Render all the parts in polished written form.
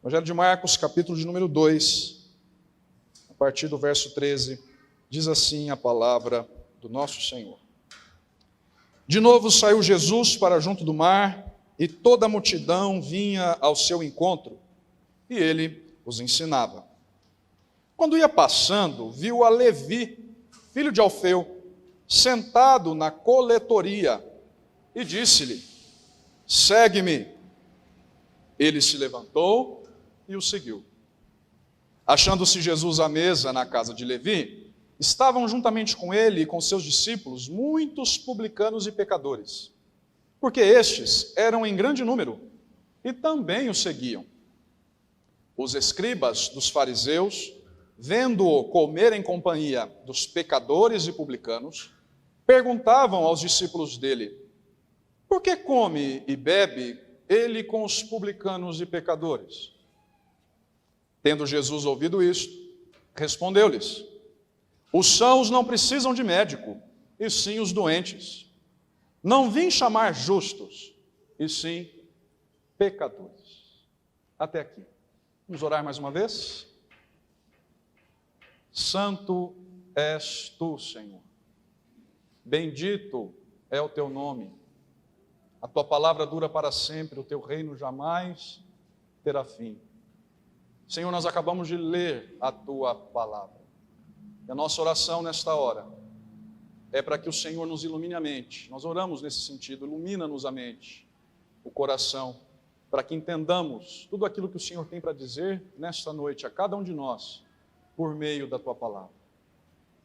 Evangelho de Marcos, capítulo de número 2, a partir do verso 13, diz assim a palavra do nosso Senhor. De novo saiu Jesus para junto do mar, e toda a multidão vinha ao seu encontro, e ele os ensinava. Quando ia passando, viu a Levi, filho de Alfeu, sentado na coletoria, e disse-lhe: segue-me. Ele se levantou e o seguiu. Achando-se Jesus à mesa na casa de Levi, estavam juntamente com ele e com seus discípulos muitos publicanos e pecadores, porque estes eram em grande número e também o seguiam. Os escribas dos fariseus, vendo-o comer em companhia dos pecadores e publicanos, perguntavam aos discípulos dele: por que come e bebe ele com os publicanos e pecadores? Tendo Jesus ouvido isto, respondeu-lhes: os sãos não precisam de médico, e sim os doentes. Não vim chamar justos, e sim pecadores. Até aqui. Vamos orar mais uma vez? Santo és tu, Senhor. Bendito é o teu nome. A tua palavra dura para sempre, o teu reino jamais terá fim. Senhor, nós acabamos de ler a tua palavra. E a nossa oração nesta hora é para que o Senhor nos ilumine a mente. Nós oramos nesse sentido, ilumina-nos a mente, o coração, para que entendamos tudo aquilo que o Senhor tem para dizer nesta noite a cada um de nós, por meio da tua palavra.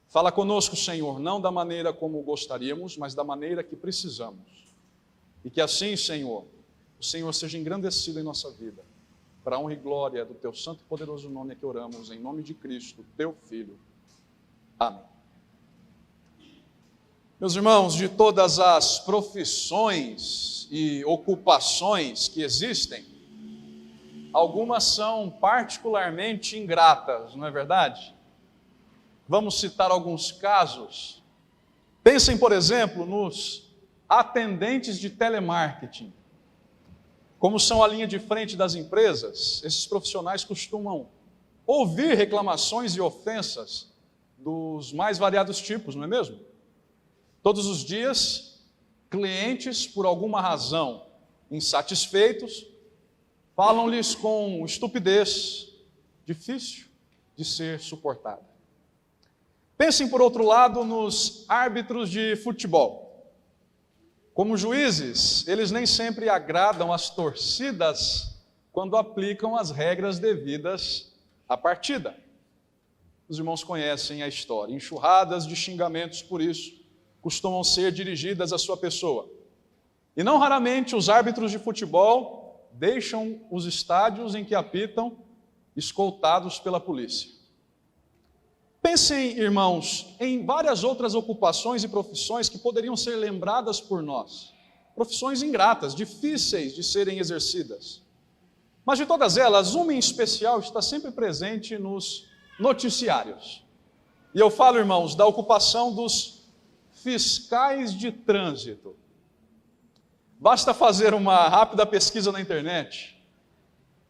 Fala conosco, Senhor, não da maneira como gostaríamos, mas da maneira que precisamos. E que assim, Senhor, o Senhor seja engrandecido em nossa vida, para a honra e glória do teu santo e poderoso nome que oramos, em nome de Cristo, teu Filho. Amém. Meus irmãos, de todas as profissões e ocupações que existem, algumas são particularmente ingratas, não é verdade? Vamos citar alguns casos. Pensem, por exemplo, nos atendentes de telemarketing. Como são a linha de frente das empresas, esses profissionais costumam ouvir reclamações e ofensas dos mais variados tipos, não é mesmo? Todos os dias, clientes, por alguma razão, insatisfeitos, falam-lhes com estupidez, difícil de ser suportada. Pensem, por outro lado, nos árbitros de futebol. Como juízes, eles nem sempre agradam as torcidas quando aplicam as regras devidas à partida. Os irmãos conhecem a história. Enxurradas de xingamentos por isso costumam ser dirigidas à sua pessoa. E não raramente os árbitros de futebol deixam os estádios em que apitam escoltados pela polícia. Pensem, irmãos, em várias outras ocupações e profissões que poderiam ser lembradas por nós. Profissões ingratas, difíceis de serem exercidas. Mas de todas elas, uma em especial está sempre presente nos noticiários. E eu falo, irmãos, da ocupação dos fiscais de trânsito. Basta fazer uma rápida pesquisa na internet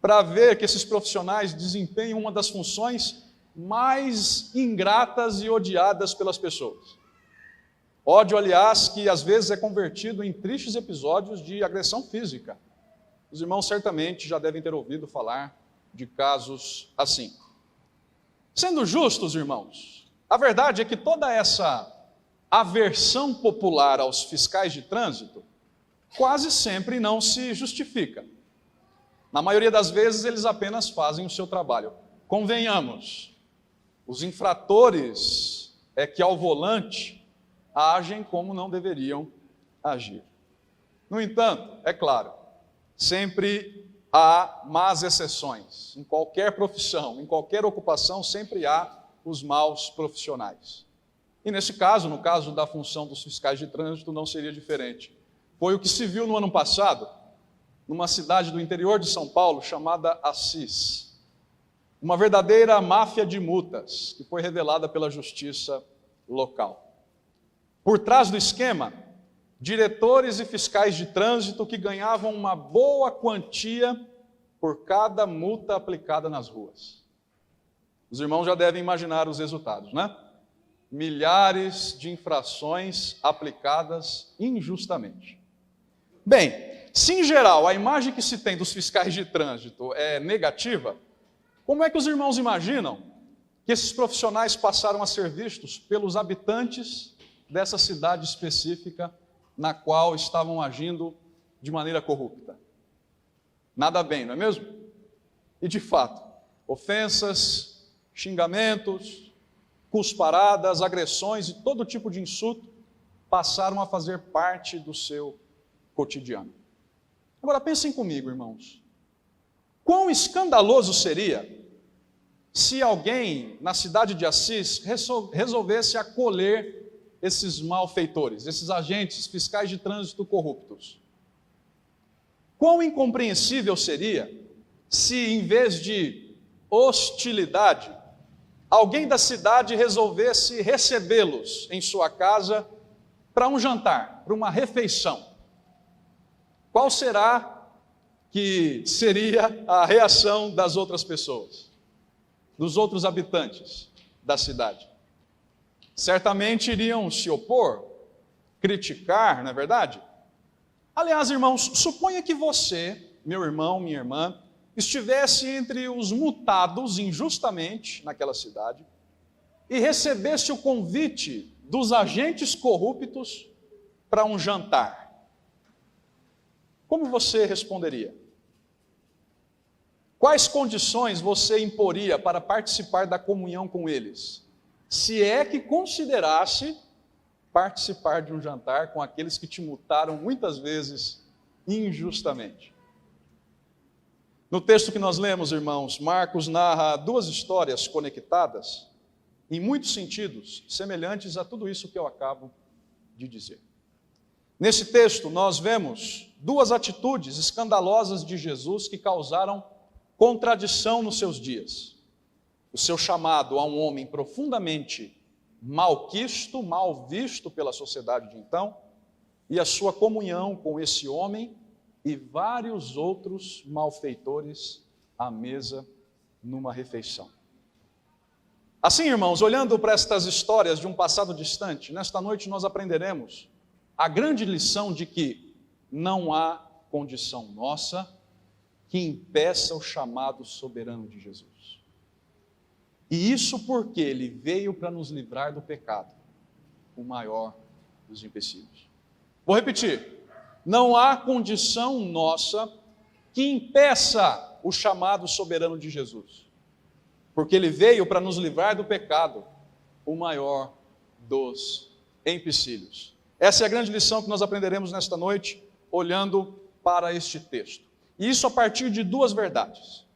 para ver que esses profissionais desempenham uma das funções mais ingratas e odiadas pelas pessoas. Ódio, aliás, que às vezes é convertido em tristes episódios de agressão física. Os irmãos certamente já devem ter ouvido falar de casos assim. Sendo justos, irmãos, a verdade é que toda essa aversão popular aos fiscais de trânsito quase sempre não se justifica. Na maioria das vezes, eles apenas fazem o seu trabalho. Convenhamos, os infratores é que ao volante agem como não deveriam agir. No entanto, é claro, sempre há más exceções. Em qualquer profissão, em qualquer ocupação, sempre há os maus profissionais. E nesse caso, no caso da função dos fiscais de trânsito, não seria diferente. Foi o que se viu no ano passado, numa cidade do interior de São Paulo, chamada Assis. Uma verdadeira máfia de multas, que foi revelada pela justiça local. Por trás do esquema, diretores e fiscais de trânsito que ganhavam uma boa quantia por cada multa aplicada nas ruas. Os irmãos já devem imaginar os resultados, né? Milhares de infrações aplicadas injustamente. Bem, se em geral a imagem que se tem dos fiscais de trânsito é negativa, como é que os irmãos imaginam que esses profissionais passaram a ser vistos pelos habitantes dessa cidade específica na qual estavam agindo de maneira corrupta? Nada bem, não é mesmo? E de fato, ofensas, xingamentos, cusparadas, agressões e todo tipo de insulto passaram a fazer parte do seu cotidiano. Agora pensem comigo, irmãos. Quão escandaloso seria se alguém na cidade de Assis resolvesse acolher esses malfeitores, esses agentes fiscais de trânsito corruptos. Quão incompreensível seria se, em vez de hostilidade, alguém da cidade resolvesse recebê-los em sua casa para um jantar, para uma refeição. Qual será que seria a reação das outras pessoas, dos outros habitantes da cidade? Certamente iriam se opor, criticar, não é verdade? Aliás, irmãos, suponha que você, meu irmão, minha irmã, estivesse entre os multados injustamente naquela cidade e recebesse o convite dos agentes corruptos para um jantar. Como você responderia? Quais condições você imporia para participar da comunhão com eles? Se é que considerasse participar de um jantar com aqueles que te multaram muitas vezes injustamente. No texto que nós lemos, irmãos, Marcos narra duas histórias conectadas, em muitos sentidos, semelhantes a tudo isso que eu acabo de dizer. Nesse texto, nós vemos duas atitudes escandalosas de Jesus que causaram contradição nos seus dias. O seu chamado a um homem profundamente malquisto, mal visto pela sociedade de então, e a sua comunhão com esse homem e vários outros malfeitores à mesa numa refeição. Assim, irmãos, olhando para estas histórias de um passado distante, nesta noite nós aprenderemos a grande lição de que não há condição nossa que impeça o chamado soberano de Jesus. E isso porque ele veio para nos livrar do pecado, o maior dos empecilhos. Vou repetir. Não há condição nossa que impeça o chamado soberano de Jesus. Porque ele veio para nos livrar do pecado, o maior dos empecilhos. Essa é a grande lição que nós aprenderemos nesta noite, olhando para este texto. E isso a partir de duas verdades.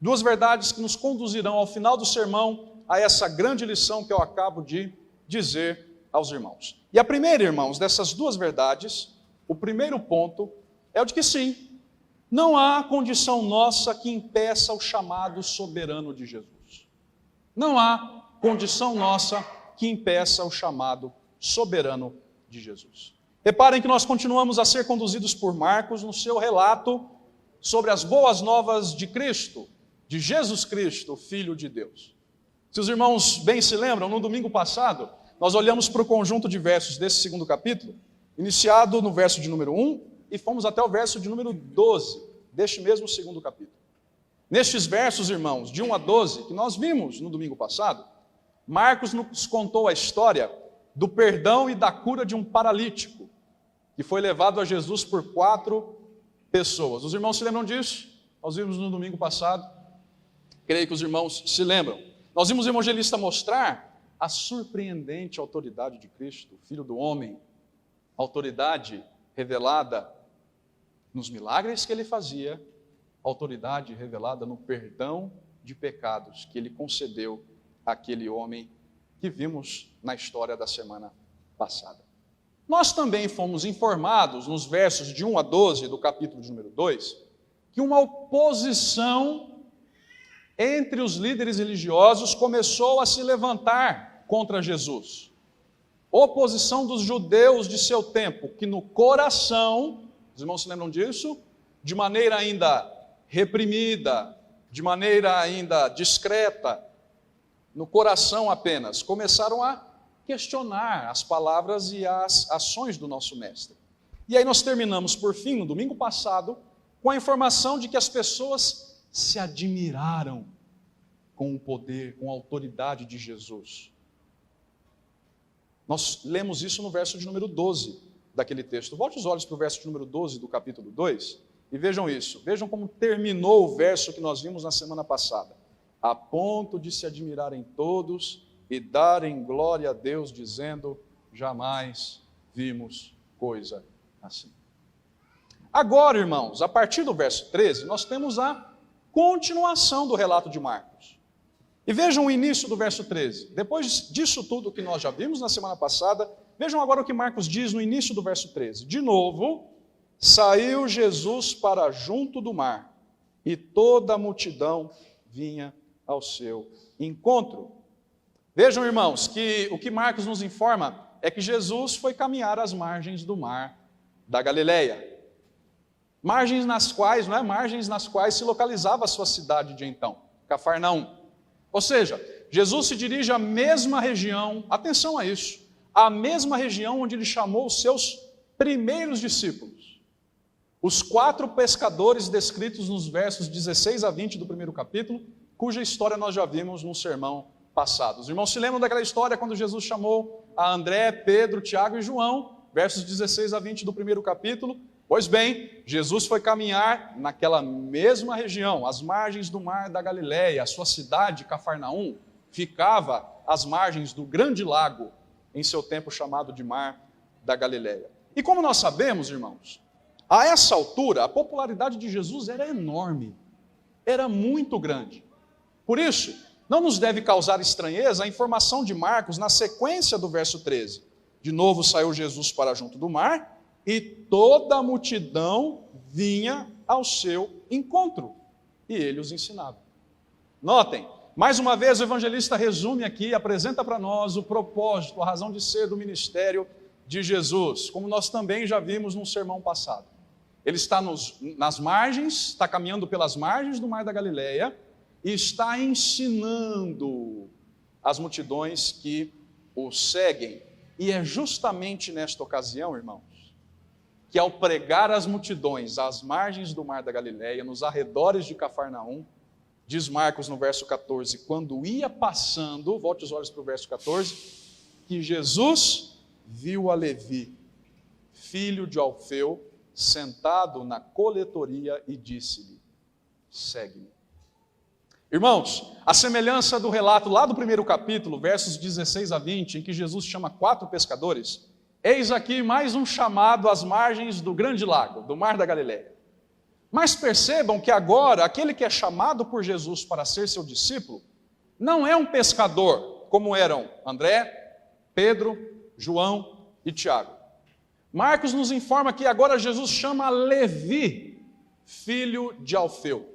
Duas verdades que nos conduzirão ao final do sermão a essa grande lição que eu acabo de dizer aos irmãos. E a primeira, irmãos, dessas duas verdades, o primeiro ponto é o de que sim, não há condição nossa que impeça o chamado soberano de Jesus. Não há condição nossa que impeça o chamado soberano de Jesus. Reparem que nós continuamos a ser conduzidos por Marcos no seu relato sobre as boas novas de Cristo, de Jesus Cristo, Filho de Deus. Se os irmãos bem se lembram, no domingo passado, nós olhamos para o conjunto de versos desse segundo capítulo, iniciado no verso de número 1, e fomos até o verso de número 12, deste mesmo segundo capítulo. Nestes versos, irmãos, de 1 a 12, que nós vimos no domingo passado, Marcos nos contou a história do perdão e da cura de um paralítico, que foi levado a Jesus por 4 pessoas. Os irmãos se lembram disso? Nós vimos no domingo passado. Creio que os irmãos se lembram. Nós vimos o evangelista mostrar a surpreendente autoridade de Cristo, Filho do homem, autoridade revelada nos milagres que ele fazia, autoridade revelada no perdão de pecados que ele concedeu àquele homem que vimos na história da semana passada. Nós também fomos informados nos versos de 1 a 12 do capítulo de número 2, que uma oposição entre os líderes religiosos começou a se levantar contra Jesus. Oposição dos judeus de seu tempo, que no coração, os irmãos se lembram disso? De maneira ainda reprimida, de maneira ainda discreta, no coração apenas, começaram a questionar as palavras e as ações do nosso mestre. E aí nós terminamos, por fim, no domingo passado, com a informação de que as pessoas se admiraram com o poder, com a autoridade de Jesus. Nós lemos isso no verso de número 12 daquele texto. Volte os olhos para o verso de número 12 do capítulo 2 e vejam isso. Vejam como terminou o verso que nós vimos na semana passada. A ponto de se admirarem todos e darem glória a Deus, dizendo: jamais vimos coisa assim. Agora, irmãos, a partir do verso 13, nós temos a continuação do relato de Marcos. E vejam o início do verso 13. Depois disso tudo que nós já vimos na semana passada, vejam agora o que Marcos diz no início do verso 13. De novo, saiu Jesus para junto do mar, e toda a multidão vinha ao seu encontro. Vejam, irmãos, que o que Marcos nos informa é que Jesus foi caminhar às margens do mar da Galileia. Margens nas quais se localizava a sua cidade de então, Cafarnaum. Ou seja, Jesus se dirige à mesma região, atenção a isso, à mesma região onde ele chamou os seus primeiros discípulos. Os 4 pescadores descritos nos versos 16 a 20 do primeiro capítulo, cuja história nós já vimos no sermão passado. Os irmãos se lembram daquela história quando Jesus chamou a André, Pedro, Tiago e João, versos 16 a 20 do primeiro capítulo. Pois bem, Jesus foi caminhar naquela mesma região, às margens do mar da Galileia. A sua cidade, Cafarnaum, ficava às margens do grande lago, em seu tempo chamado de Mar da Galileia. E como nós sabemos, irmãos, a essa altura, a popularidade de Jesus era enorme, era muito grande. Por isso, não nos deve causar estranheza a informação de Marcos na sequência do verso 13. De novo saiu Jesus para junto do mar, e toda a multidão vinha ao seu encontro, e ele os ensinava. Notem, mais uma vez o evangelista resume aqui, apresenta para nós o propósito, a razão de ser do ministério de Jesus, como nós também já vimos no sermão passado. Ele está nas margens, está caminhando pelas margens do mar da Galileia, e está ensinando as multidões que o seguem. E é justamente nesta ocasião, irmãos, que ao pregar às multidões às margens do mar da Galileia, nos arredores de Cafarnaum, diz Marcos no verso 14, quando ia passando, volte os olhos para o verso 14, que Jesus viu a Levi, filho de Alfeu, sentado na coletoria e disse-lhe: segue-me. Irmãos, a semelhança do relato lá do primeiro capítulo, versos 16 a 20, em que Jesus chama 4 pescadores, eis aqui mais um chamado às margens do grande lago, do mar da Galileia. Mas percebam que agora, aquele que é chamado por Jesus para ser seu discípulo, não é um pescador, como eram André, Pedro, João e Tiago. Marcos nos informa que agora Jesus chama Levi, filho de Alfeu.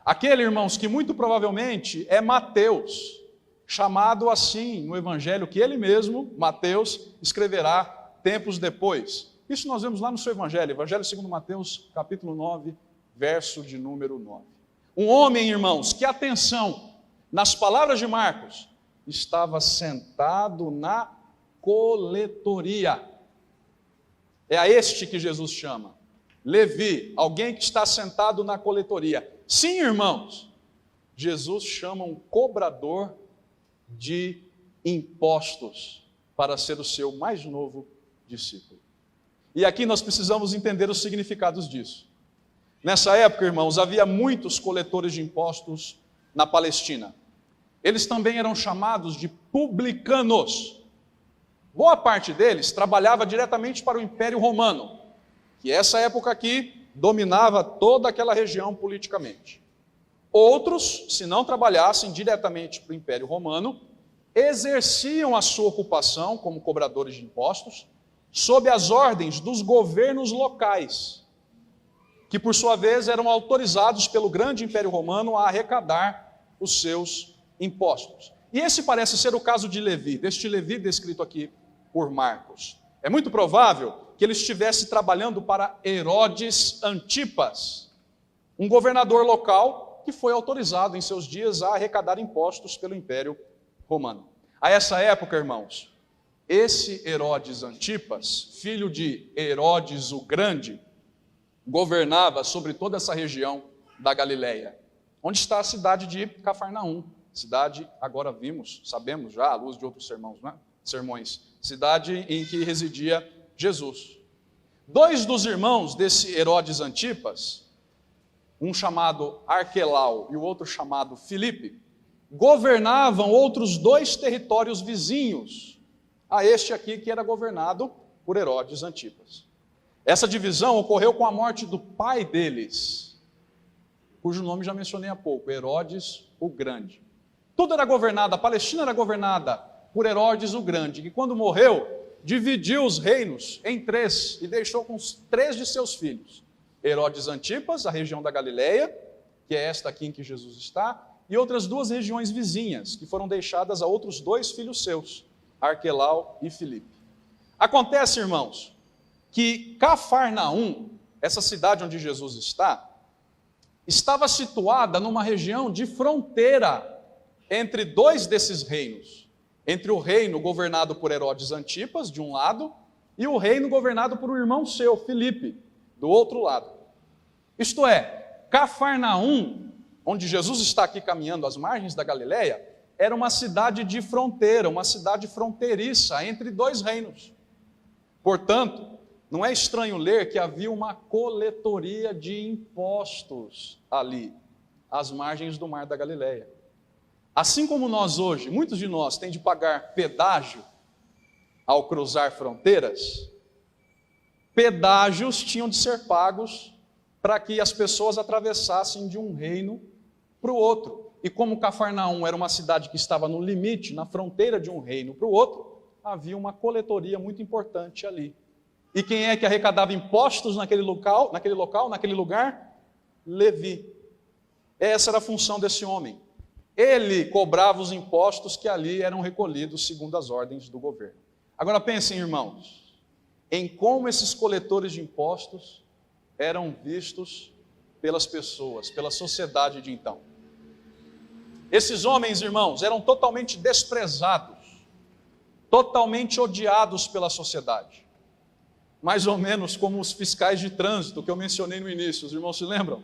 Aquele, irmãos, que muito provavelmente é Mateus, chamado assim no evangelho que ele mesmo, Mateus, escreverá tempos depois. Isso nós vemos lá no seu evangelho, Evangelho segundo Mateus, capítulo 9, verso de número 9. Um homem, irmãos, que atenção, nas palavras de Marcos, estava sentado na coletoria. É a este que Jesus chama, Levi, alguém que está sentado na coletoria. Sim, irmãos, Jesus chama um cobrador de impostos para ser o seu mais novo discípulo. E aqui nós precisamos entender os significados disso. Nessa época, irmãos, havia muitos coletores de impostos na Palestina. Eles também eram chamados de publicanos. Boa parte deles trabalhava diretamente para o Império Romano, que essa época aqui dominava toda aquela região politicamente. Outros, se não trabalhassem diretamente para o Império Romano, exerciam a sua ocupação como cobradores de impostos sob as ordens dos governos locais, que por sua vez eram autorizados pelo grande Império Romano a arrecadar os seus impostos. E esse parece ser o caso de Levi, deste Levi descrito aqui por Marcos. É muito provável que ele estivesse trabalhando para Herodes Antipas, um governador local que foi autorizado em seus dias a arrecadar impostos pelo Império Romano. A essa época, irmãos, esse Herodes Antipas, filho de Herodes o Grande, governava sobre toda essa região da Galileia, onde está a cidade de Cafarnaum. Cidade, agora sabemos já, à luz de outros sermões, cidade em que residia Jesus. 2 dos irmãos desse Herodes Antipas, um chamado Arquelau e o outro chamado Filipe, governavam outros 2 territórios vizinhos a este aqui que era governado por Herodes Antipas. Essa divisão ocorreu com a morte do pai deles, cujo nome já mencionei há pouco, Herodes o Grande. Tudo era governado, a Palestina era governada por Herodes o Grande, que quando morreu, dividiu os reinos em 3 e deixou com os 3 de seus filhos. Herodes Antipas, a região da Galileia, que é esta aqui em que Jesus está, e outras 2 regiões vizinhas, que foram deixadas a outros 2 filhos seus, Arquelau e Filipe. Acontece, irmãos, que Cafarnaum, essa cidade onde Jesus está, estava situada numa região de fronteira entre 2 desses reinos, entre o reino governado por Herodes Antipas, de um lado, e o reino governado por um irmão seu, Filipe, do outro lado. Isto é, Cafarnaum, onde Jesus está aqui caminhando às margens da Galileia, era uma cidade de fronteira, uma cidade fronteiriça entre 2 reinos. Portanto, não é estranho ler que havia uma coletoria de impostos ali, às margens do mar da Galileia. Assim como nós hoje, muitos de nós têm de pagar pedágio ao cruzar fronteiras, pedágios tinham de ser pagos para que as pessoas atravessassem de um reino para o outro. E como Cafarnaum era uma cidade que estava no limite, na fronteira de um reino para o outro, havia uma coletoria muito importante ali. E quem é que arrecadava impostos naquele lugar? Levi. Essa era a função desse homem. Ele cobrava os impostos que ali eram recolhidos segundo as ordens do governo. Agora pensem, irmãos, em como esses coletores de impostos eram vistos pelas pessoas, pela sociedade de então. Esses homens, irmãos, eram totalmente desprezados, totalmente odiados pela sociedade. Mais ou menos como os fiscais de trânsito que eu mencionei no início, os irmãos se lembram?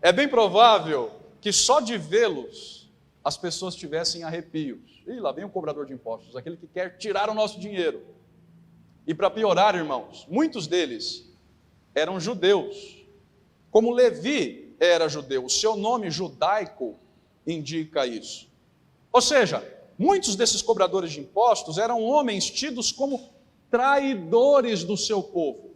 É bem provável que só de vê-los as pessoas tivessem arrepios. Ih, lá vem o cobrador de impostos, aquele que quer tirar o nosso dinheiro. E para piorar, irmãos, muitos deles eram judeus. Como Levi era judeu, o seu nome judaico indica isso. Ou seja, muitos desses cobradores de impostos eram homens tidos como traidores do seu povo.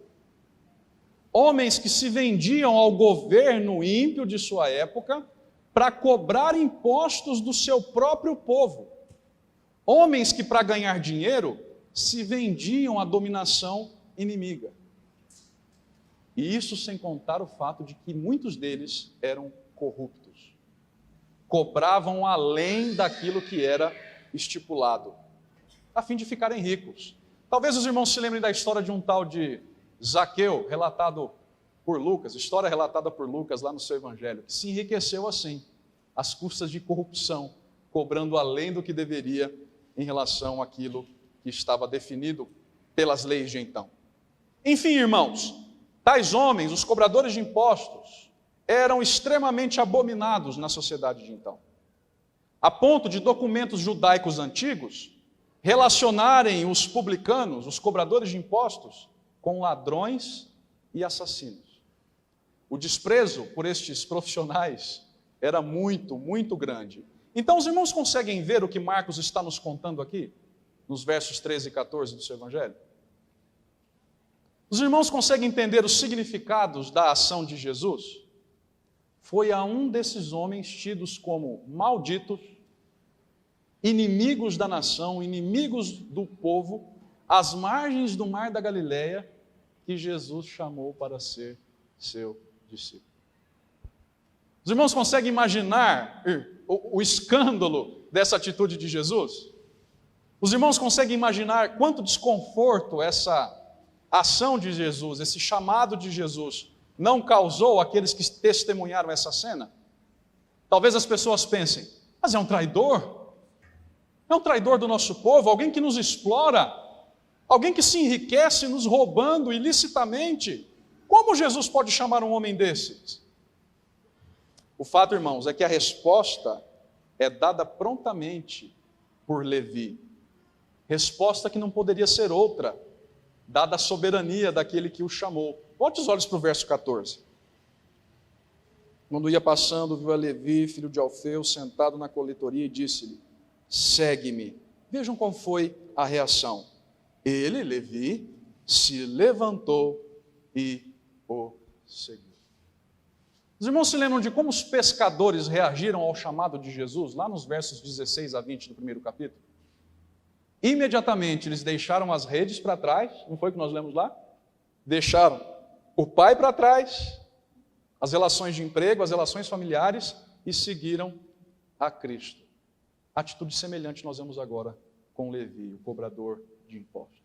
Homens que se vendiam ao governo ímpio de sua época para cobrar impostos do seu próprio povo. Homens que, para ganhar dinheiro, se vendiam à dominação inimiga. E isso sem contar o fato de que muitos deles eram corruptos. Cobravam além daquilo que era estipulado, a fim de ficarem ricos. Talvez os irmãos se lembrem da história de um tal de Zaqueu, história relatada por Lucas lá no seu evangelho, que se enriqueceu assim, às custas de corrupção, cobrando além do que deveria em relação àquilo que estava definido pelas leis de então. Enfim, irmãos, tais homens, os cobradores de impostos, eram extremamente abominados na sociedade de então, a ponto de documentos judaicos antigos relacionarem os publicanos, os cobradores de impostos, com ladrões e assassinos. O desprezo por estes profissionais era muito, muito grande. Então os irmãos conseguem ver o que Marcos está nos contando aqui, nos versos 13 e 14 do seu evangelho? Os irmãos conseguem entender os significados da ação de Jesus? Foi a um desses homens tidos como malditos, inimigos da nação, inimigos do povo, às margens do mar da Galileia, que Jesus chamou para ser seu discípulo. Os irmãos conseguem imaginar o escândalo dessa atitude de Jesus? Os irmãos conseguem imaginar quanto desconforto essa ação de Jesus, esse chamado de Jesus, não causou aqueles que testemunharam essa cena? Talvez as pessoas pensem, mas é um traidor do nosso povo, alguém que nos explora, alguém que se enriquece nos roubando ilicitamente. Como Jesus pode chamar um homem desses? O fato, irmãos, é que a resposta é dada prontamente por Levi. Resposta que não poderia ser outra, dada a soberania daquele que o chamou. Bote os olhos para o verso 14. Quando ia passando, viu a Levi, filho de Alfeu, sentado na coletoria e disse-lhe, segue-me. Vejam qual foi a reação. Ele, Levi, se levantou e o seguiu. Os irmãos se lembram de como os pescadores reagiram ao chamado de Jesus, lá nos versos 16 a 20 do primeiro capítulo? Imediatamente eles deixaram as redes para trás, não foi o que nós lemos lá? Deixaram o pai para trás, as relações de emprego, as relações familiares e seguiram a Cristo. Atitude semelhante nós vemos agora com Levi, o cobrador de impostos.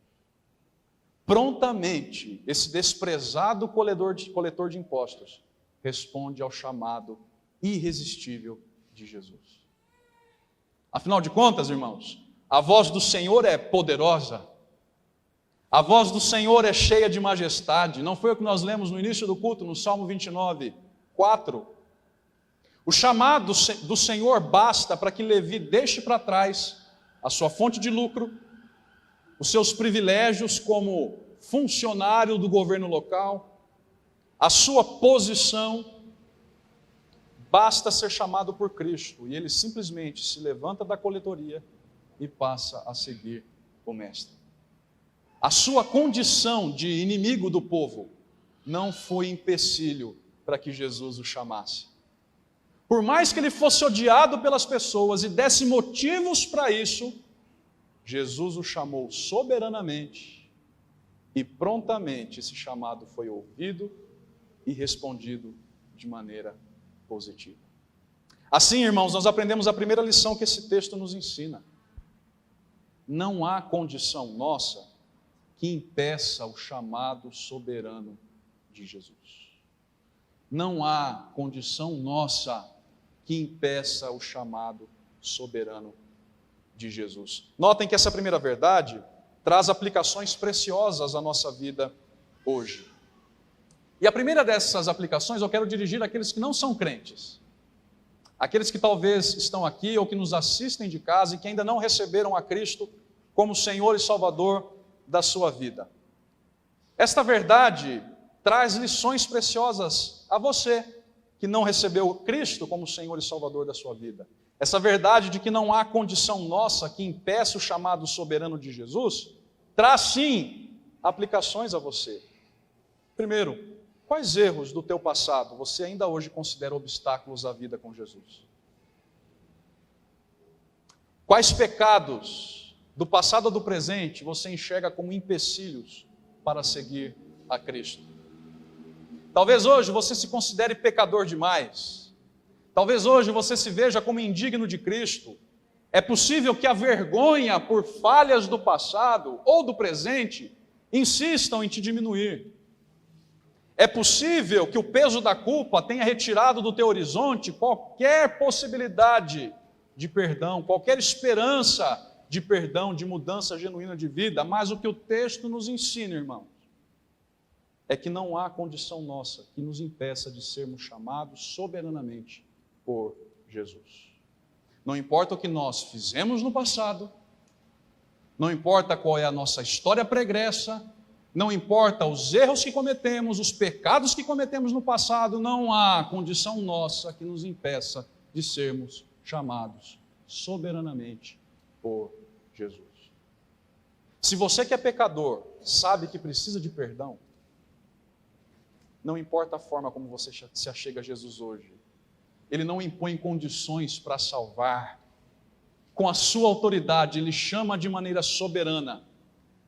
Prontamente, esse desprezado coletor de impostos responde ao chamado irresistível de Jesus. Afinal de contas, irmãos, a voz do Senhor é poderosa, a voz do Senhor é cheia de majestade. Não foi o que nós lemos no início do culto, no Salmo 29, 4? O chamado do Senhor basta para que Levi deixe para trás a sua fonte de lucro, os seus privilégios como funcionário do governo local, a sua posição. Basta ser chamado por Cristo e ele simplesmente se levanta da coletoria e passa a seguir o Mestre. A sua condição de inimigo do povo não foi empecilho para que Jesus o chamasse. Por mais que ele fosse odiado pelas pessoas e desse motivos para isso, Jesus o chamou soberanamente e prontamente esse chamado foi ouvido e respondido de maneira positiva. Assim, irmãos, nós aprendemos a primeira lição que esse texto nos ensina. Não há condição nossa que impeça o chamado soberano de Jesus. Não há condição nossa que impeça o chamado soberano de Jesus. Notem que essa primeira verdade traz aplicações preciosas à nossa vida hoje. E a primeira dessas aplicações eu quero dirigir àqueles que não são crentes. Aqueles que talvez estão aqui ou que nos assistem de casa e que ainda não receberam a Cristo como Senhor e Salvador da sua vida. Esta verdade traz lições preciosas a você que não recebeu Cristo como Senhor e Salvador da sua vida. Essa verdade de que não há condição nossa que impeça o chamado soberano de Jesus, traz sim aplicações a você. Primeiro, quais erros do teu passado você ainda hoje considera obstáculos à vida com Jesus? Quais pecados do passado ou do presente você enxerga como empecilhos para seguir a Cristo? Talvez hoje você se considere pecador demais. Talvez hoje você se veja como indigno de Cristo. É possível que a vergonha por falhas do passado ou do presente insistam em te diminuir. É possível que o peso da culpa tenha retirado do teu horizonte qualquer possibilidade de perdão, qualquer esperança de perdão, de mudança genuína de vida, mas o que o texto nos ensina, irmãos, é que não há condição nossa que nos impeça de sermos chamados soberanamente por Jesus. Não importa o que nós fizemos no passado, não importa qual é a nossa história pregressa, não importa os erros que cometemos, os pecados que cometemos no passado, não há condição nossa que nos impeça de sermos chamados soberanamente por Jesus. Se você que é pecador sabe que precisa de perdão, não importa a forma como você se achega a Jesus hoje, Ele não impõe condições para salvar. Com a sua autoridade, Ele chama de maneira soberana.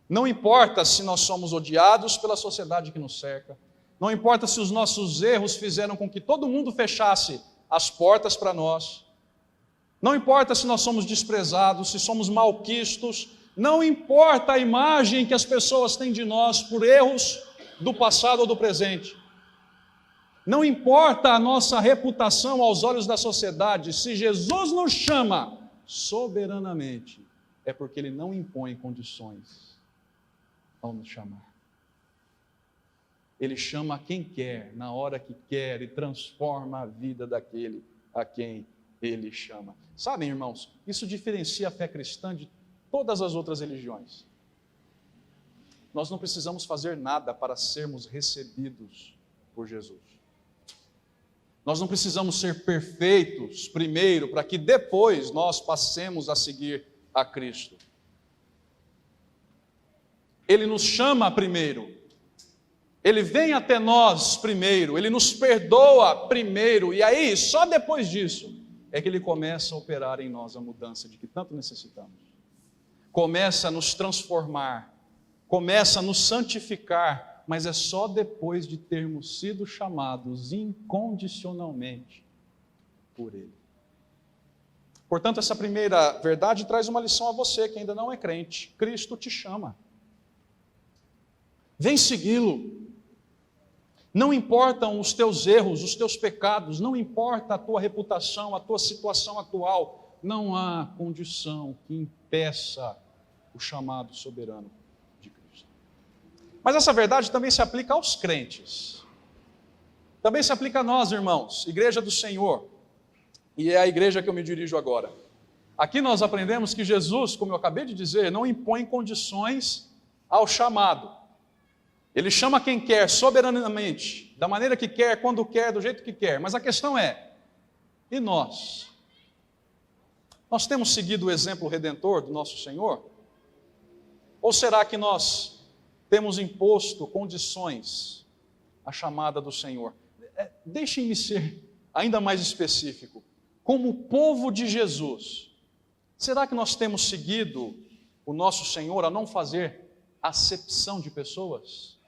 Não importa se nós somos odiados pela sociedade que nos cerca, não importa se os nossos erros fizeram com que todo mundo fechasse as portas para nós, não importa se nós somos desprezados, se somos malquistos, não importa a imagem que as pessoas têm de nós por erros do passado ou do presente. Não importa a nossa reputação aos olhos da sociedade, se Jesus nos chama soberanamente, é porque Ele não impõe condições ao nos chamar. Ele chama quem quer, na hora que quer, e transforma a vida daquele a quem Ele chama. Sabem, irmãos, isso diferencia a fé cristã de todas as outras religiões. Nós não precisamos fazer nada para sermos recebidos por Jesus. Nós não precisamos ser perfeitos primeiro, para que depois nós passemos a seguir a Cristo. Ele nos chama primeiro. Ele vem até nós primeiro, Ele nos perdoa primeiro, e aí, só depois disso, é que Ele começa a operar em nós a mudança de que tanto necessitamos. Começa a nos transformar, começa a nos santificar, mas é só depois de termos sido chamados incondicionalmente por Ele. Portanto, essa primeira verdade traz uma lição a você que ainda não é crente. Cristo te chama. Vem segui-lo. Não importam os teus erros, os teus pecados, não importa a tua reputação, a tua situação atual, não há condição que impeça o chamado soberano de Cristo. Mas essa verdade também se aplica aos crentes. Também se aplica a nós, irmãos, Igreja do Senhor. E é a igreja que eu me dirijo agora. Aqui nós aprendemos que Jesus, como eu acabei de dizer, não impõe condições ao chamado. Ele chama quem quer, soberanamente, da maneira que quer, quando quer, do jeito que quer. Mas a questão é, e nós? Nós temos seguido o exemplo redentor do nosso Senhor? Ou será que nós temos imposto condições à chamada do Senhor? Deixem-me ser ainda mais específico. Como povo de Jesus, será que nós temos seguido o nosso Senhor a não fazer acepção de pessoas?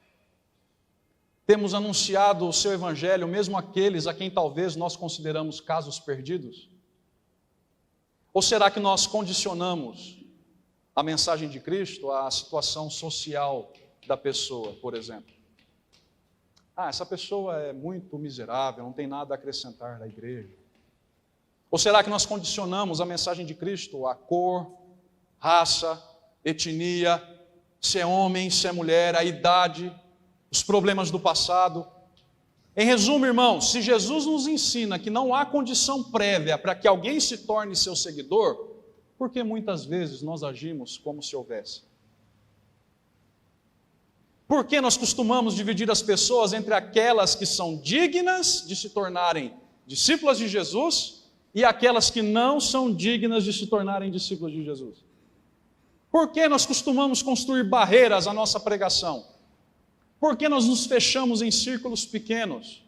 Temos anunciado o seu evangelho, mesmo aqueles a quem talvez nós consideramos casos perdidos? Ou será que nós condicionamos a mensagem de Cristo à situação social da pessoa, por exemplo? Essa pessoa é muito miserável, não tem nada a acrescentar na igreja. Ou será que nós condicionamos a mensagem de Cristo à cor, raça, etnia, se é homem, se é mulher, a idade, os problemas do passado? Em resumo, irmãos, se Jesus nos ensina que não há condição prévia para que alguém se torne seu seguidor, por que muitas vezes nós agimos como se houvesse? Por que nós costumamos dividir as pessoas entre aquelas que são dignas de se tornarem discípulas de Jesus e aquelas que não são dignas de se tornarem discípulos de Jesus? Por que nós costumamos construir barreiras à nossa pregação? Por que nós nos fechamos em círculos pequenos?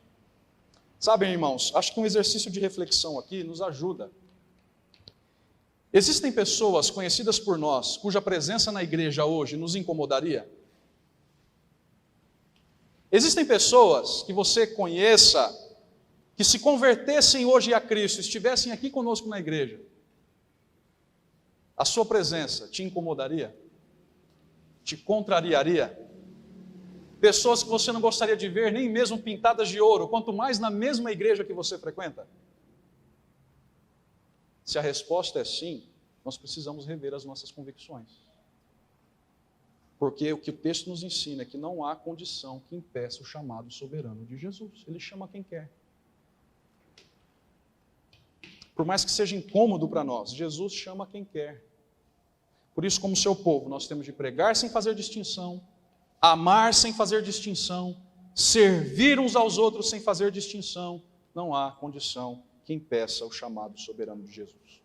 Sabem, irmãos, acho que um exercício de reflexão aqui nos ajuda. Existem pessoas conhecidas por nós, cuja presença na igreja hoje nos incomodaria? Existem pessoas que você conheça, que se convertessem hoje a Cristo, estivessem aqui conosco na igreja, a sua presença te incomodaria? Te contrariaria? Pessoas que você não gostaria de ver, nem mesmo pintadas de ouro, quanto mais na mesma igreja que você frequenta? Se a resposta é sim, nós precisamos rever as nossas convicções. Porque o que o texto nos ensina é que não há condição que impeça o chamado soberano de Jesus. Ele chama quem quer. Por mais que seja incômodo para nós, Jesus chama quem quer. Por isso, como seu povo, nós temos de pregar sem fazer distinção, amar sem fazer distinção, servir uns aos outros sem fazer distinção. Não há condição que impeça o chamado soberano de Jesus.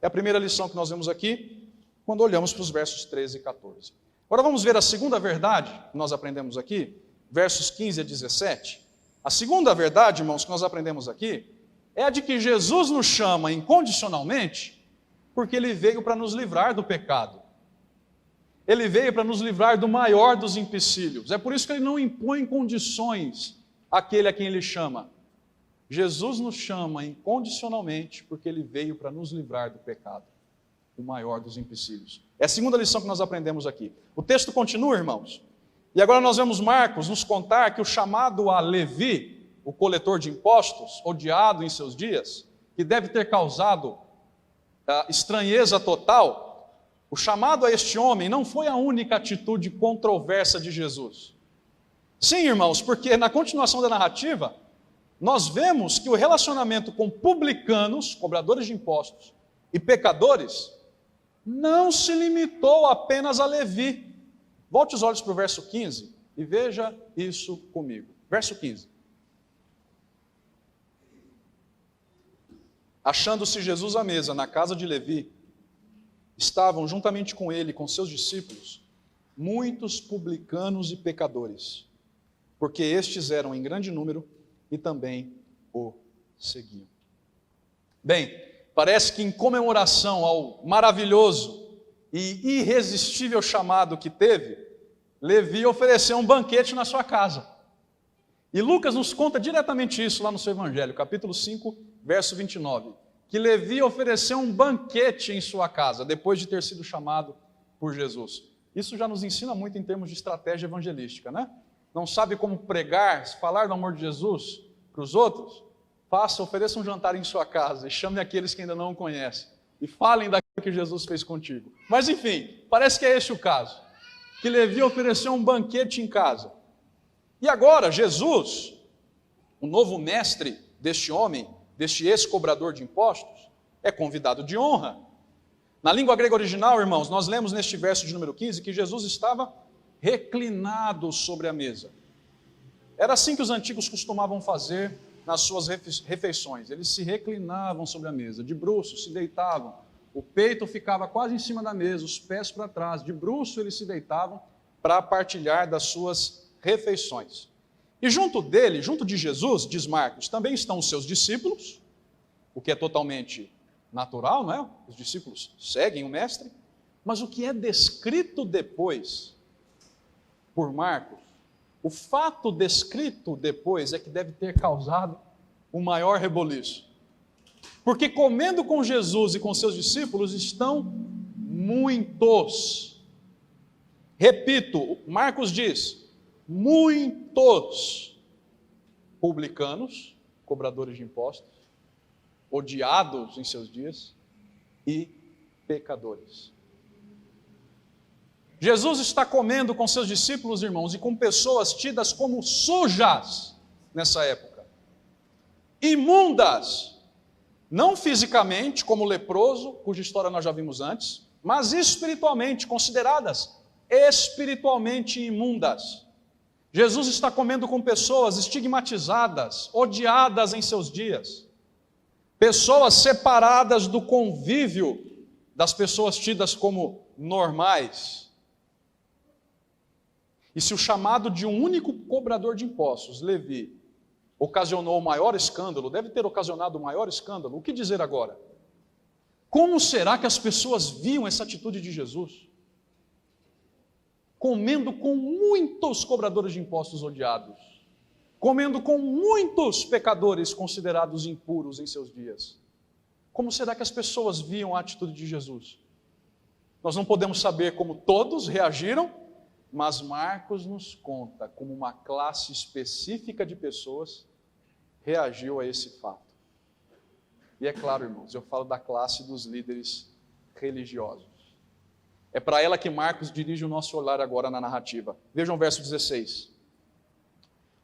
É a primeira lição que nós vemos aqui, quando olhamos para os versos 13 e 14. Agora vamos ver a segunda verdade que nós aprendemos aqui, versos 15 a 17. A segunda verdade, irmãos, que nós aprendemos aqui, é a de que Jesus nos chama incondicionalmente, porque Ele veio para nos livrar do pecado. Ele veio para nos livrar do maior dos empecilhos. É por isso que Ele não impõe condições àquele a quem Ele chama. Jesus nos chama incondicionalmente porque Ele veio para nos livrar do pecado, o maior dos empecilhos. É a segunda lição que nós aprendemos aqui. O texto continua, irmãos. E agora nós vemos Marcos nos contar que o chamado a Levi o coletor de impostos, odiado em seus dias, que deve ter causado estranheza total, o chamado a este homem não foi a única atitude controversa de Jesus. Sim, irmãos, porque na continuação da narrativa, nós vemos que o relacionamento com publicanos, cobradores de impostos, e pecadores, não se limitou apenas a Levi. Volte os olhos para o verso 15 e veja isso comigo. Verso 15. Achando-se Jesus à mesa na casa de Levi, estavam juntamente com ele, com seus discípulos, muitos publicanos e pecadores, porque estes eram em grande número e também o seguiam. Bem, parece que em comemoração ao maravilhoso e irresistível chamado que teve, Levi ofereceu um banquete na sua casa. E Lucas nos conta diretamente isso lá no seu Evangelho, capítulo 5, verso 29, que Levi ofereceu um banquete em sua casa, depois de ter sido chamado por Jesus. Isso já nos ensina muito em termos de estratégia evangelística, né? Não sabe como pregar, falar do amor de Jesus para os outros? Ofereça um jantar em sua casa e chame aqueles que ainda não o conhecem. E falem daquilo que Jesus fez contigo. Mas enfim, parece que é esse o caso. Que Levi ofereceu um banquete em casa. E agora Jesus, o novo mestre deste homem, deste ex-cobrador de impostos, é convidado de honra. Na língua grega original, irmãos, nós lemos neste verso de número 15 que Jesus estava reclinado sobre a mesa. Era assim que os antigos costumavam fazer nas suas refeições. Eles se reclinavam sobre a mesa, de bruços, se deitavam. O peito ficava quase em cima da mesa, os pés para trás. De bruço eles se deitavam para partilhar das suas refeições. E junto dele, junto de Jesus, diz Marcos, também estão os seus discípulos, o que é totalmente natural, não é? Os discípulos seguem o mestre. Mas o que é descrito depois por Marcos, o fato descrito depois é que deve ter causado o maior reboliço. Porque comendo com Jesus e com seus discípulos estão muitos. Repito, Marcos diz, muitos publicanos, cobradores de impostos, odiados em seus dias, e pecadores. Jesus está comendo com seus discípulos, irmãos, e com pessoas tidas como sujas nessa época. Imundas, não fisicamente, como o leproso, cuja história nós já vimos antes, mas espiritualmente, consideradas espiritualmente imundas. Jesus está comendo com pessoas estigmatizadas, odiadas em seus dias. Pessoas separadas do convívio das pessoas tidas como normais. E se o chamado de um único cobrador de impostos, Levi, ocasionou o maior escândalo, deve ter ocasionado o maior escândalo, o que dizer agora? Como será que as pessoas viam essa atitude de Jesus? Comendo com muitos cobradores de impostos odiados, comendo com muitos pecadores considerados impuros em seus dias. Como será que as pessoas viam a atitude de Jesus? Nós não podemos saber como todos reagiram, mas Marcos nos conta como uma classe específica de pessoas reagiu a esse fato. E é claro, irmãos, eu falo da classe dos líderes religiosos. É para ela que Marcos dirige o nosso olhar agora na narrativa. Vejam o verso 16.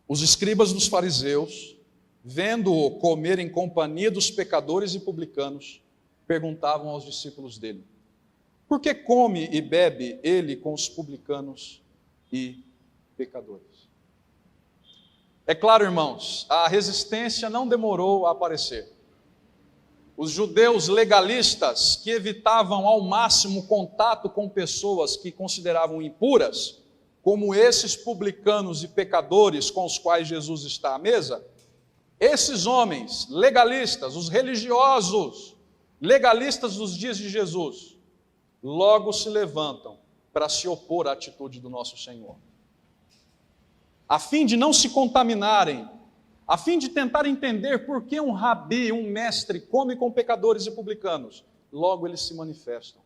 Os escribas dos fariseus, vendo-o comer em companhia dos pecadores e publicanos, perguntavam aos discípulos dele: por que come e bebe ele com os publicanos e pecadores? É claro, irmãos, a resistência não demorou a aparecer. Os judeus legalistas, que evitavam ao máximo contato com pessoas que consideravam impuras, como esses publicanos e pecadores com os quais Jesus está à mesa, esses homens legalistas, os religiosos, legalistas dos dias de Jesus, logo se levantam para se opor à atitude do nosso Senhor. A fim de não se contaminarem, a fim de tentar entender por que um rabi, um mestre, come com pecadores e publicanos, logo eles se manifestam.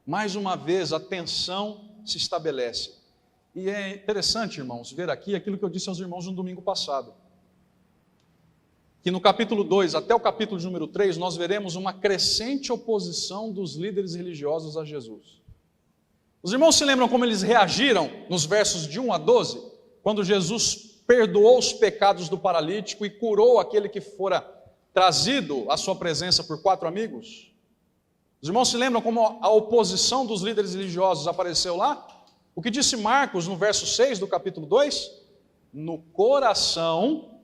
Mais uma vez a tensão se estabelece. E é interessante, irmãos, ver aqui aquilo que eu disse aos irmãos no domingo passado. que no capítulo 2 até o capítulo de número 3, nós veremos uma crescente oposição dos líderes religiosos a Jesus. Os irmãos se lembram como eles reagiram nos versos de 1 a 12, quando Jesus perdoou os pecados do paralítico e curou aquele que fora trazido à sua presença por 4 amigos? Os irmãos se lembram como a oposição dos líderes religiosos apareceu lá? O que disse Marcos no verso 6 do capítulo 2? No coração,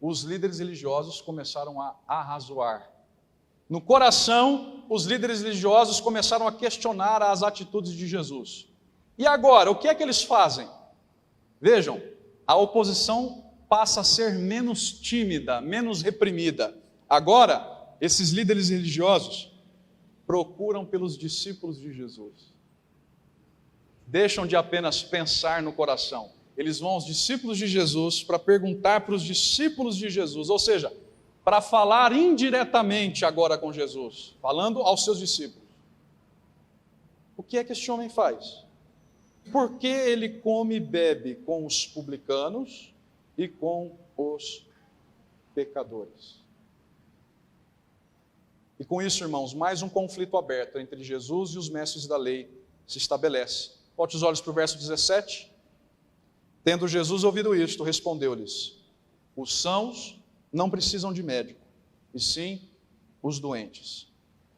os líderes religiosos começaram a arrazoar. No coração, os líderes religiosos começaram a questionar as atitudes de Jesus. E agora, o que é que eles fazem? Vejam, a oposição passa a ser menos tímida, menos reprimida. Agora, esses líderes religiosos procuram pelos discípulos de Jesus. Deixam de apenas pensar no coração. Eles vão aos discípulos de Jesus para perguntar para os discípulos de Jesus, ou seja, para falar indiretamente agora com Jesus, falando aos seus discípulos. O que é que este homem faz? Por que ele come e bebe com os publicanos e com os pecadores? E com isso, irmãos, mais um conflito aberto entre Jesus e os mestres da lei se estabelece. Volte os olhos para o verso 17. Tendo Jesus ouvido isto, respondeu-lhes: os sãos não precisam de médico, e sim os doentes.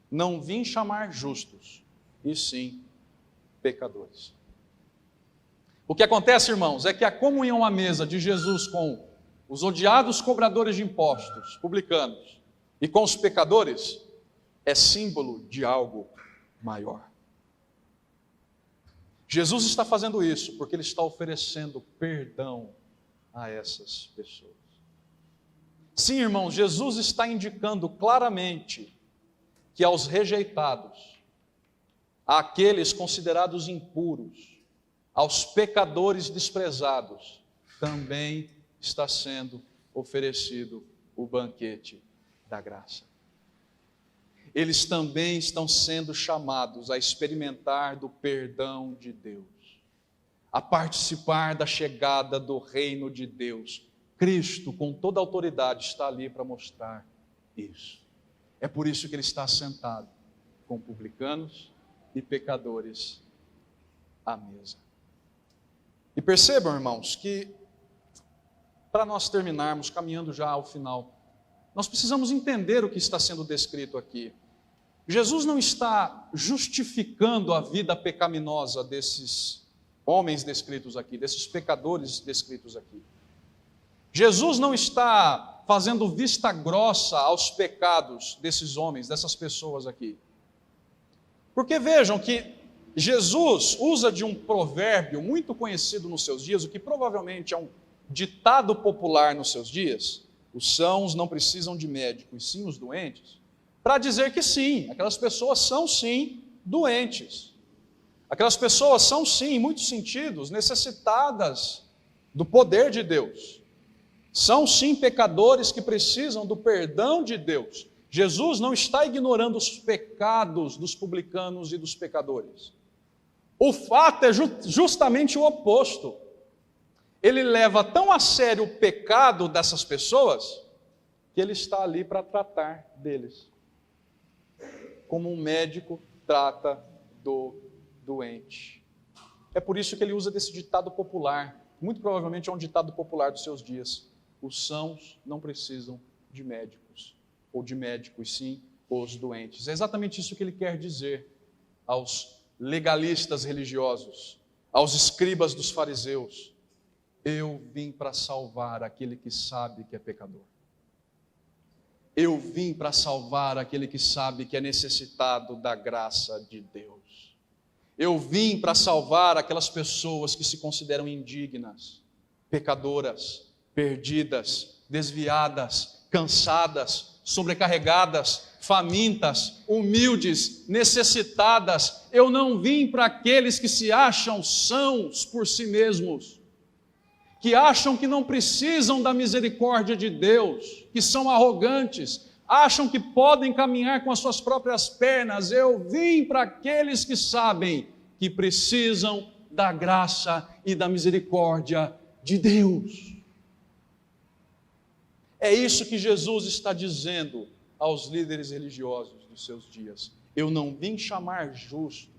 Não vim chamar justos, e sim pecadores. O que acontece, irmãos, é que a comunhão à mesa de Jesus com os odiados cobradores de impostos, publicanos, e com os pecadores, é símbolo de algo maior. Jesus está fazendo isso porque Ele está oferecendo perdão a essas pessoas. Sim, irmãos, Jesus está indicando claramente que aos rejeitados, àqueles considerados impuros, aos pecadores desprezados, também está sendo oferecido o banquete da graça. Eles também estão sendo chamados a experimentar do perdão de Deus, a participar da chegada do reino de Deus. Cristo, com toda a autoridade, está ali para mostrar isso. É por isso que Ele está sentado com publicanos e pecadores à mesa. E percebam, irmãos, que para nós terminarmos, caminhando já ao final, nós precisamos entender o que está sendo descrito aqui. Jesus não está justificando a vida pecaminosa desses homens descritos aqui, desses pecadores descritos aqui. Jesus não está fazendo vista grossa aos pecados desses homens, dessas pessoas aqui. Porque vejam que Jesus usa de um provérbio muito conhecido nos seus dias, o que provavelmente é um ditado popular nos seus dias: os sãos não precisam de médico, e sim os doentes, para dizer que sim, aquelas pessoas são sim doentes. Aquelas pessoas são sim, em muitos sentidos, necessitadas do poder de Deus. São sim pecadores que precisam do perdão de Deus. Jesus não está ignorando os pecados dos publicanos e dos pecadores. O fato é justamente o oposto. Ele leva tão a sério o pecado dessas pessoas que ele está ali para tratar deles, como um médico trata do doente. É por isso que ele usa desse ditado popular, muito provavelmente é um ditado popular dos seus dias: os sãos não precisam de médicos, ou de médicos, sim, os doentes. É exatamente isso que ele quer dizer aos legalistas religiosos, aos escribas dos fariseus: eu vim para salvar aquele que sabe que é pecador. Eu vim para salvar aquele que sabe que é necessitado da graça de Deus. Eu vim para salvar aquelas pessoas que se consideram indignas, pecadoras, perdidas, desviadas, cansadas, sobrecarregadas, famintas, humildes, necessitadas. Eu não vim para aqueles que se acham sãos por si mesmos, que acham que não precisam da misericórdia de Deus, que são arrogantes, acham que podem caminhar com as suas próprias pernas. Eu vim para aqueles que sabem que precisam da graça e da misericórdia de Deus. É isso que Jesus está dizendo aos líderes religiosos dos seus dias. Eu não vim chamar justo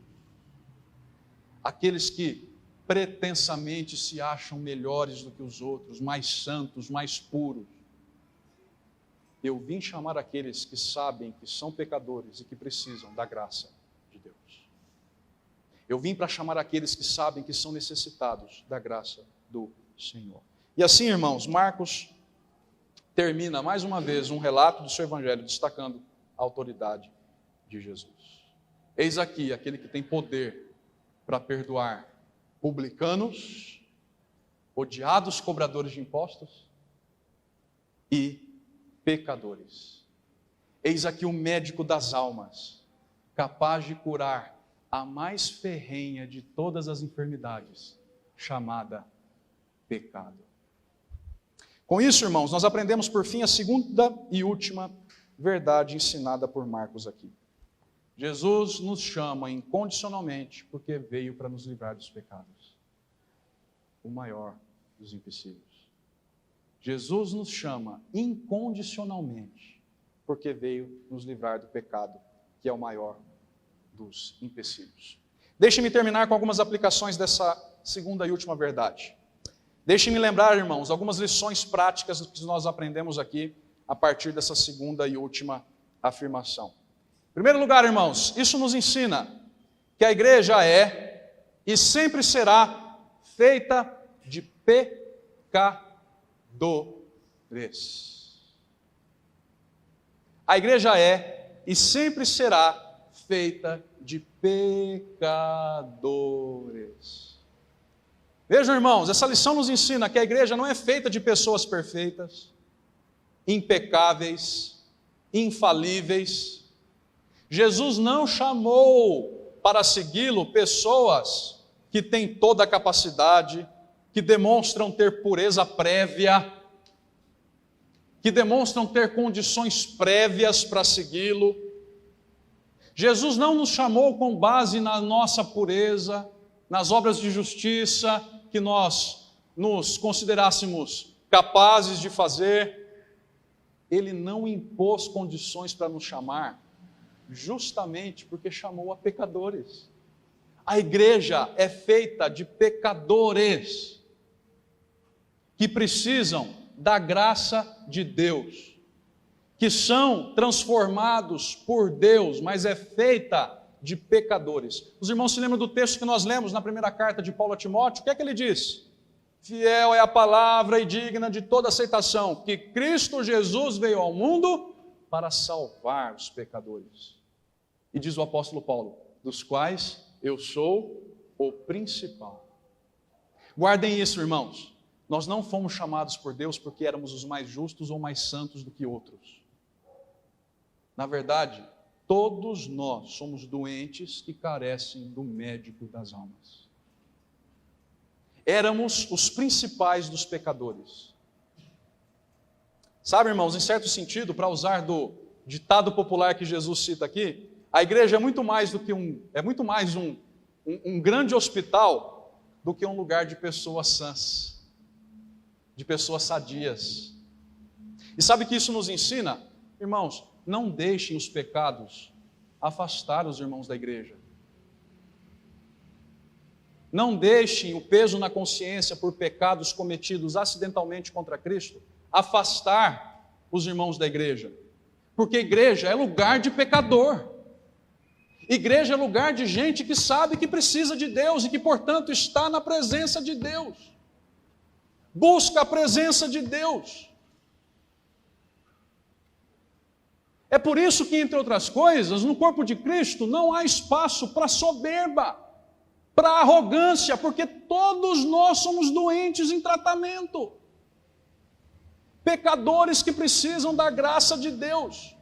aqueles que pretensamente se acham melhores do que os outros, mais santos, mais puros. Eu vim chamar aqueles que sabem que são pecadores e que precisam da graça de Deus. Eu vim para chamar aqueles que sabem que são necessitados da graça do Senhor. E assim, irmãos, Marcos termina mais uma vez um relato do seu evangelho destacando a autoridade de Jesus. Eis aqui aquele que tem poder para perdoar publicanos, odiados cobradores de impostos e pecadores. Eis aqui o médico das almas, capaz de curar a mais ferrenha de todas as enfermidades, chamada pecado. Com isso, irmãos, nós aprendemos por fim a segunda e última verdade ensinada por Marcos aqui. Jesus nos chama incondicionalmente porque veio para nos livrar dos pecados. O maior dos empecilhos. Jesus nos chama incondicionalmente porque veio nos livrar do pecado, que é o maior dos empecilhos. Deixe-me terminar com algumas aplicações dessa segunda e última verdade. Deixe-me lembrar, irmãos, algumas lições práticas que nós aprendemos aqui a partir dessa segunda e última afirmação. Em primeiro lugar, irmãos, isso nos ensina que a igreja é e sempre será feita de pecadores. A igreja é e sempre será feita de pecadores. Vejam, irmãos, essa lição nos ensina que a igreja não é feita de pessoas perfeitas, impecáveis, infalíveis. Jesus não chamou para segui-lo pessoas que têm toda a capacidade, que demonstram ter pureza prévia, que demonstram ter condições prévias para segui-lo. Jesus não nos chamou com base na nossa pureza, nas obras de justiça que nós nos considerássemos capazes de fazer. Ele não impôs condições para nos chamar, justamente porque chamou a pecadores. A igreja é feita de pecadores que precisam da graça de Deus, que são transformados por Deus, mas é feita de pecadores. Os irmãos se lembram do texto que nós lemos na primeira carta de Paulo a Timóteo? O que é que ele diz? Fiel é a palavra e digna de toda aceitação, que Cristo Jesus veio ao mundo para salvar os pecadores. E diz o apóstolo Paulo, dos quais eu sou o principal. Guardem isso, irmãos. Nós não fomos chamados por Deus porque éramos os mais justos ou mais santos do que outros. Na verdade, todos nós somos doentes que carecem do médico das almas. Éramos os principais dos pecadores. Sabe, irmãos, em certo sentido, para usar do ditado popular que Jesus cita aqui, a igreja é muito mais um grande hospital do que um lugar de pessoas sãs, de pessoas sadias. E sabe o que isso nos ensina? Irmãos, não deixem os pecados afastar os irmãos da igreja. Não deixem o peso na consciência por pecados cometidos acidentalmente contra Cristo afastar os irmãos da igreja. Porque igreja é lugar de pecador. Igreja é lugar de gente que sabe que precisa de Deus e que, portanto, está na presença de Deus. Busca a presença de Deus. É por isso que, entre outras coisas, no corpo de Cristo não há espaço para soberba, para arrogância, porque todos nós somos doentes em tratamento. Pecadores que precisam da graça de Deus.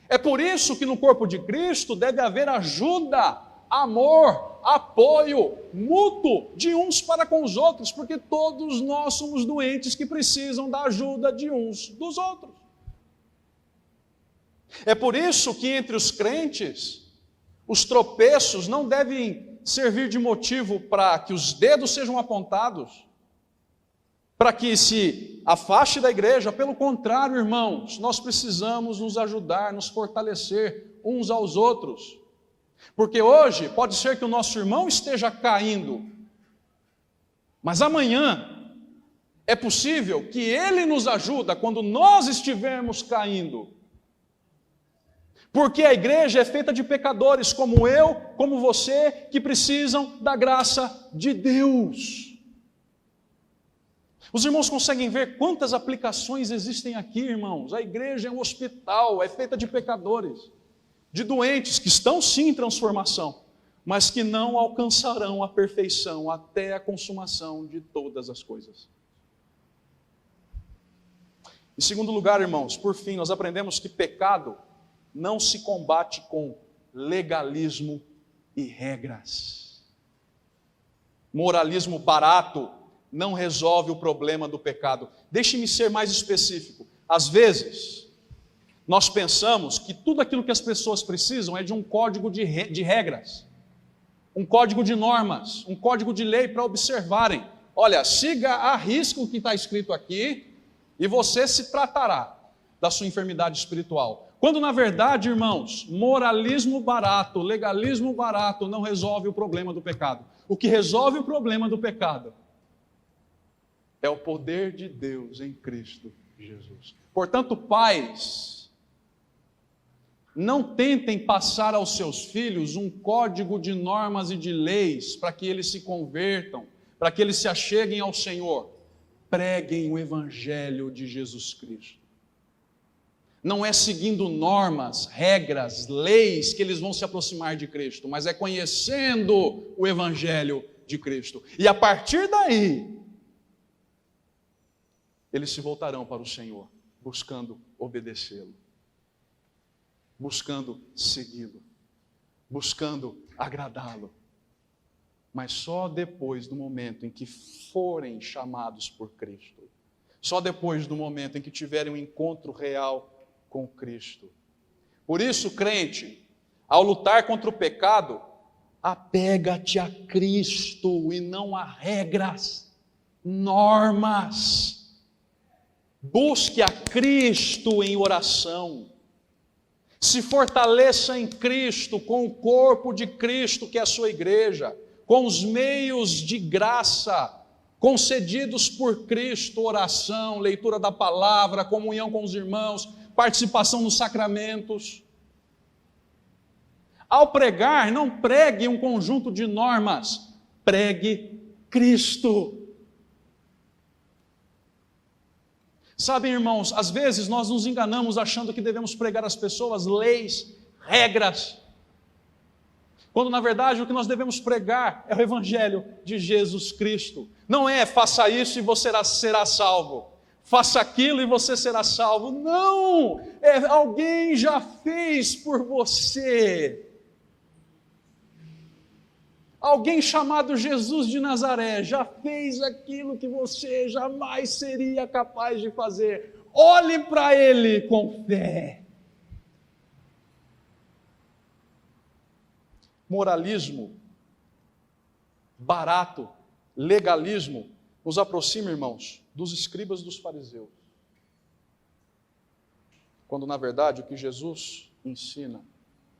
É por isso que no corpo de Cristo deve haver ajuda, amor, apoio mútuo de uns para com os outros, porque todos nós somos doentes que precisam da ajuda de uns dos outros. É por isso que entre os crentes, os tropeços não devem servir de motivo para que os dedos sejam apontados, para que se afaste da igreja. Pelo contrário, irmãos, nós precisamos nos ajudar, nos fortalecer uns aos outros. Porque hoje pode ser que o nosso irmão esteja caindo, mas amanhã é possível que ele nos ajude quando nós estivermos caindo. Porque a igreja é feita de pecadores como eu, como você, que precisam da graça de Deus. Os irmãos conseguem ver quantas aplicações existem aqui, irmãos? A igreja é um hospital, é feita de pecadores, de doentes que estão sim em transformação, mas que não alcançarão a perfeição até a consumação de todas as coisas. Em segundo lugar, irmãos, por fim, nós aprendemos que pecado não se combate com legalismo e regras. Moralismo barato não resolve o problema do pecado. Deixe-me ser mais específico. Às vezes, nós pensamos que tudo aquilo que as pessoas precisam é de um código de regras, um código de normas, um código de lei para observarem. Olha, siga à risca o que está escrito aqui e você se tratará da sua enfermidade espiritual. Quando, na verdade, irmãos, moralismo barato, legalismo barato não resolve o problema do pecado. O que resolve o problema do pecado é o poder de Deus em Cristo Jesus. Portanto, pais, não tentem passar aos seus filhos um código de normas e de leis para que eles se convertam, para que eles se acheguem ao Senhor. Preguem o Evangelho de Jesus Cristo. Não é seguindo normas, regras, leis que eles vão se aproximar de Cristo, mas é conhecendo o Evangelho de Cristo. E a partir daí, eles se voltarão para o Senhor, buscando obedecê-lo, buscando segui-lo, buscando agradá-lo. Mas só depois do momento em que forem chamados por Cristo, só depois do momento em que tiverem um encontro real com Cristo. Por isso, crente, ao lutar contra o pecado, apega-te a Cristo e não a regras, normas. Busque a Cristo em oração. Se fortaleça em Cristo, com o corpo de Cristo, que é a sua igreja, com os meios de graça concedidos por Cristo, oração, leitura da palavra, comunhão com os irmãos, participação nos sacramentos. Ao pregar, não pregue um conjunto de normas, pregue Cristo. Sabem, irmãos, às vezes nós nos enganamos achando que devemos pregar às pessoas leis, regras, quando na verdade o que nós devemos pregar é o Evangelho de Jesus Cristo. Não é faça isso e você será salvo, faça aquilo e você será salvo. Não! Alguém já fez por você. Alguém chamado Jesus de Nazaré já fez aquilo que você jamais seria capaz de fazer. Olhe para Ele com fé. Moralismo barato, legalismo, nos aproxima, irmãos, dos escribas dos fariseus. Quando, na verdade, o que Jesus ensina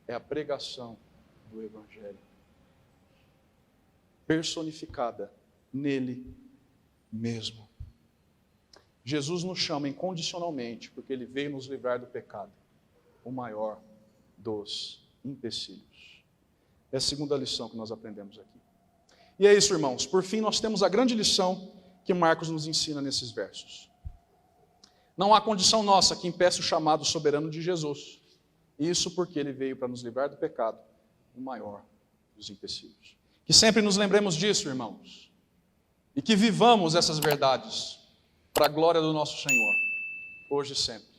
é a pregação do Evangelho, personificada nele mesmo. Jesus nos chama incondicionalmente, porque Ele veio nos livrar do pecado, o maior dos empecilhos. É a segunda lição que nós aprendemos aqui. E é isso, irmãos. Por fim, nós temos a grande lição que Marcos nos ensina nesses versos. Não há condição nossa que impeça o chamado soberano de Jesus. Isso porque Ele veio para nos livrar do pecado, o maior dos empecilhos. Que sempre nos lembremos disso, irmãos. E que vivamos essas verdades para a glória do nosso Senhor, hoje e sempre.